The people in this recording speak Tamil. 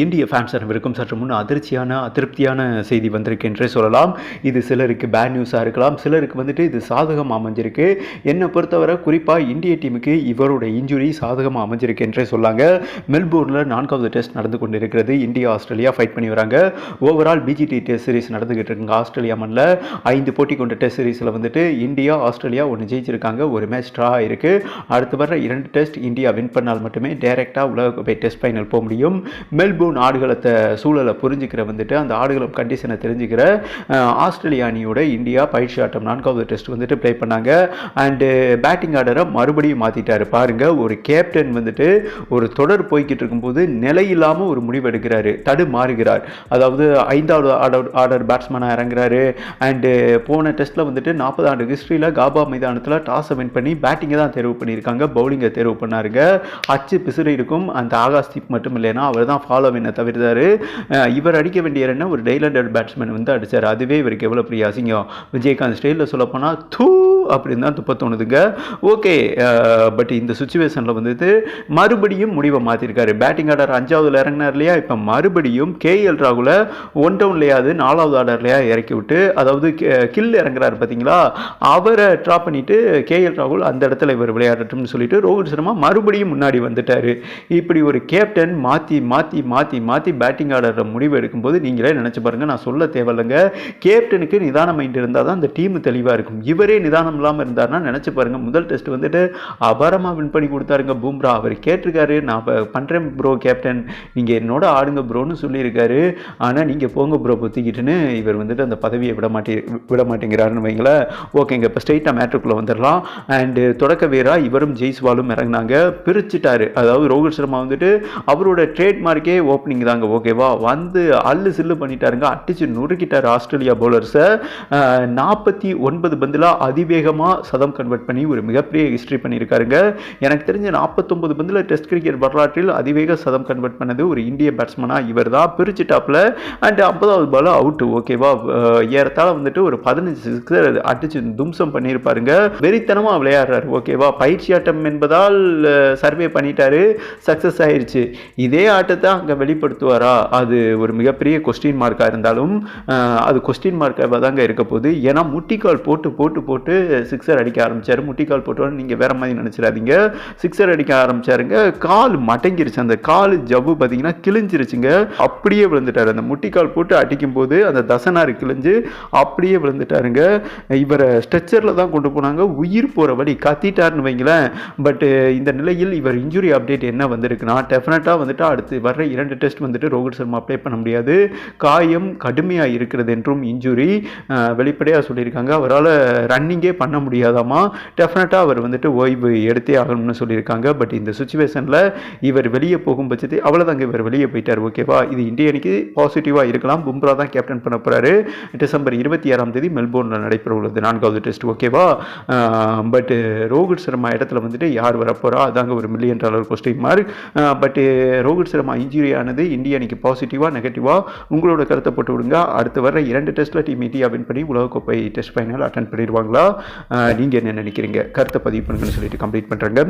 இந்திய ஃபேன்ஸ் அனைவருக்கும் சற்று முன் அதிருப்தியான செய்தி வந்திருக்கு என்றே சொல்லலாம். இது சிலருக்கு பேட் நியூஸாக இருக்கலாம், சிலருக்கு வந்துட்டு இது சாதகமாக அமைஞ்சிருக்கு. என்னை பொறுத்தவரை குறிப்பாக இந்திய டீமுக்கு இவரோட இன்ஜுரி சாதகமாக அமைஞ்சிருக்கு என்றே சொல்லாங்க. மெல்போர்னில் 4வது டெஸ்ட் நடந்து கொண்டு இருக்கிறது. இந்தியா ஆஸ்திரேலியா ஃபைட் பண்ணி வராங்க. ஓவரால் பிஜிடி டெஸ்ட் சீரிஸ் நடந்துகிட்டு இருக்குங்க. ஆஸ்திரேலியா மண்ணில் 5 போட்டி கொண்ட டெஸ்ட் சீரிஸில் வந்துட்டு இந்தியா ஆஸ்திரேலியா 1 ஜெயிச்சிருக்காங்க, ஒரு மேட்ச் ட்ரா இருக்கு. அடுத்து வர 2 டெஸ்ட் இந்தியா வின் பண்ணால் மட்டுமே டைரெக்டாக உலகக்கோப்பை டெஸ்ட் ஃபைனல் போக முடியும். மெல்போர்ன் ஆடுகளத்தை சூழலை புரிஞ்சுக்கிற வந்துட்டு அந்த ஆடுகளம் கண்டிஷனை தெரிஞ்சுக்கிற ஆஸ்திரேலியா அணியோட இந்தியா பயிற்சி ஆட்டம் 4வது டெஸ்ட் வந்துட்டு ப்ளே பண்ணாங்க. அண்டு பேட்டிங் ஆர்டரை மறுபடியும் மாற்றிட்டாரு பாருங்க. ஒரு கேப்டன் வந்துட்டு ஒரு தொடர் போய்கிட்டு இருக்கும்போது நிலை இல்லாமல் ஒரு முடிவு எடுக்கிறாரு, தடுமாறுகிறார். அதாவது 5வது ஆர்டர் பேட்ஸ்மேனாக இறங்குறாரு. அண்டு போன டெஸ்ட்டில் வந்துட்டு 40 ஆண்டு ஹிஸ்ட்ரியில் காபா மைதானத்தில் டாஸை வின் பண்ணி பேட்டிங்கை தான் தேர்வு பண்ணியிருக்காங்க, பவுலிங்கை தேர்வு பண்ணாருங்க. அச்சு பிசுறு இருக்கும். அந்த ஆகாஷ்தீப் மட்டும் இல்லைன்னா அவர் தான் ஃபாலோ வின்னை தவிர்த்தாரு. இவர் அடிக்க வேண்டிய ரன்னை ஒரு டெய்லண்டட் பேட்ஸ்மேன் வந்து அடித்தார். அதுவே இவருக்கு எவ்வளோ பெரிய அசிங்கம். விஜயகாந்த் ஸ்டைலில் சொல்லப்போனால் தூ அப்படின்னு தான் துப்ப தோணுதுங்க. ஓகே, பட் இந்த சுச்சுவேஷனில் வந்துட்டு மறுபடியும் முடிவை மாற்றிருக்காரு. பேட்டிங் ஆர்டர் 5வதுல இறங்கினார் இல்லையா, இப்போ மறுபடியும் கேஎல் ராகுலை 1 டவுன்லையாவது 4வது ஆர்டர்லையா இறக்கி விட்டு, அதாவது கில் இறங்குறாரு பார்த்தீங்களா, அவரை ட்ராப் பண்ணிவிட்டு கேஎல் ராகுல் அந்த இடத்துல இவர் விளையாடட்டும்னு சொல்லிட்டு ரோஹித் சர்மா மறுபடியும் முன்னாடி வந்துட்டார். இப்படி ஒரு கேப்டன் மாற்றி மாற்றி மாற்றி மாற்றி பேட்டிங் ஆர்டரை முடிவு எடுக்கும்போது நீங்களே நினச்சி பாருங்கள். நான் சொல்ல தேவையில்லைங்க, கேப்டனுக்கு நிதான மைண்ட் இருந்தால் தான் அந்த டீம் தெளிவாக இருக்கும். இவரே நிதானம் இல்லாமல் இருந்தார்னா நினச்சி பாருங்கள். முதல் டெஸ்ட் வந்துட்டு அபாரமாக வின் பண்ணி கொடுத்தாருங்க பும்ரா. அவர் கேட்டிருக்காரு, நான் பண்ணுறேன் ப்ரோ கேப்டன், நீங்கள் என்னோட ஆடுங்க ப்ரோன்னு சொல்லியிருக்காரு. ஆனால் நீங்கள் போங்க ப்ரோ பொத்திக்கிட்டுன்னு இவர் வந்துட்டு அந்த பதவியை விட மாட்டேங்கிறாருன்னு வைங்களேன். ஓகேங்க, இப்போ ஸ்ட்ரைட்டாக மேட்ருக்குள்ளே வந்துடலாம். அண்டு தொடக்க வீரா இவரும் ஜெய்ஸ்வாலும் இறங்கினாங்க, பிரிச்சுட்டாரு. அதாவது ரோஹித் சர்மா வந்துட்டு அவரோட ட்ரேட்மார்க்கே ஓப்பனிங் தாங்க, ஓகேவா, வந்து அல்லு சில்லு பண்ணிட்டாருங்க, அடிச்சு நொறுக்கிட்டார் ஆஸ்திரேலியா பவுலர்ஸை. 49 பந்தில் அதிவேகமாக சதம் கன்வெர்ட் பண்ணி ஒரு மிகப்பெரிய ஹிஸ்ட்ரி பண்ணியிருக்காருங்க. எனக்கு தெரிஞ்ச 49 பந்தில் டெஸ்ட் கிரிக்கெட் வரலாற்றில் அதிவேக சதம் கன்வெர்ட் பண்ணது ஒரு இந்திய பேட்ஸ்மனாக இவர் தான். பிரிச்சுட்டாப்பில் அண்ட் 50வது பால் அவுட்டு, ஓகேவா. ஏறத்தாழ வந்துட்டு ஒரு 15 சிக்ஸர் அடிச்சு தும்சம் பண்ணியிருப்பாருங்க. வெறித்தனமாக விளையாடுறாரு, ஓகேவா. பயிற்சி ஆட்டம் என்பதால் சர்வே பண்ணிட்டாரு, சக்ஸஸ் ஆயிடுச்சு. இதே ஆட்டத்தை அங்கே வெளிப்படுத்துவாரா, அது ஒரு மிகப்பெரிய கொஸ்டின் மார்க்காக இருந்தாலும் அது கொஸ்டின் மார்க்காக தாங்க இருக்க போகுது. ஏன்னா முட்டிக்கால் போட்டு போட்டு போட்டு சிக்ஸர் அடிக்க ஆரம்பித்தார். முட்டிக்கால் போட்டோன்னு நீங்கள் வேற மாதிரி நினச்சிடாதீங்க. சிக்ஸர் அடிக்க ஆரம்பித்தாருங்க, கால் மடங்கிருச்சு. அந்த கால் ஜவ்வு பார்த்தீங்கன்னா கிழிஞ்சிருச்சுங்க, அப்படியே விழுந்துட்டார். அந்த முட்டிக்கால் போட்டு அடிக்கும்போது அந்த தசனாறு கிழிஞ்சு அப்படியே விழுந்துட்டாருங்க. இவரை ஸ்ட்ரெச்சரில் தான் கொண்டு போனாங்க, உயிர் போகிற வழி, கத்திட்டாருன்னு வைங்களேன். பட் இந்த நிலையில் இவர் இன்ஜுரி அப்டேட் என்ன வந்திருக்குன்னா, டெஃபினட்டாக வந்துட்டு அடுத்து வர்ற 2 டெஸ்ட் வந்துட்டு ரோஹித் சர்மா அப்ளை பண்ண முடியாது, காயம் கடுமையாக இருக்கிறது என்றும் இன்ஜுரி வெளிப்படையாக சொல்லியிருக்காங்க. அவரால் ரன்னிங்கே பண்ண முடியாதாமா, டெஃபினட்டாக அவர் வந்துட்டு ஓய்வு எடுத்தே ஆகணும்னு சொல்லியிருக்காங்க. பட் இந்த சுச்சுவேஷனில் இவர் வெளியே போகும் பட்சத்தில் அவ்வளோதாங்க, இவர் வெளியே போயிட்டார், ஓகேவா. இது இந்திய அணிக்கு பாசிட்டிவாக இருக்கலாம். பும்ரா தான் கேப்டன் பண்ண போகிறாரு. டிசம்பர் 26ஆம் தேதி மெல்போர்னில் நடைபெற உள்ளது 4வது டெஸ்ட், ஓகேவா. பட் ரோஹித் சர்மா இடத்துல வந்துட்டு யார் வரப்போகிறா, அதாங்க ஒரு $1 million question mark. But Rohit Sharma injury ஆனது இந்திய அணிக்கு பாசிட்டிவாக நெகட்டிவாக உங்களோட கருத்தை போட்டு விடுங்க. அடுத்து வர 2 டெஸ்ட்டில் டீம் இந்தியா வின் பண்ணி உலகக்கோப்பை டெஸ்ட் ஃபைனல் அட்டன் பண்ணிடுவாங்களா? நீங்கள் என்ன நினைக்கிறீங்க? கருத்தை பதிவு பண்ணுங்கன்னு சொல்லிட்டு கம்ப்ளீட் பண்ணுறேங்க.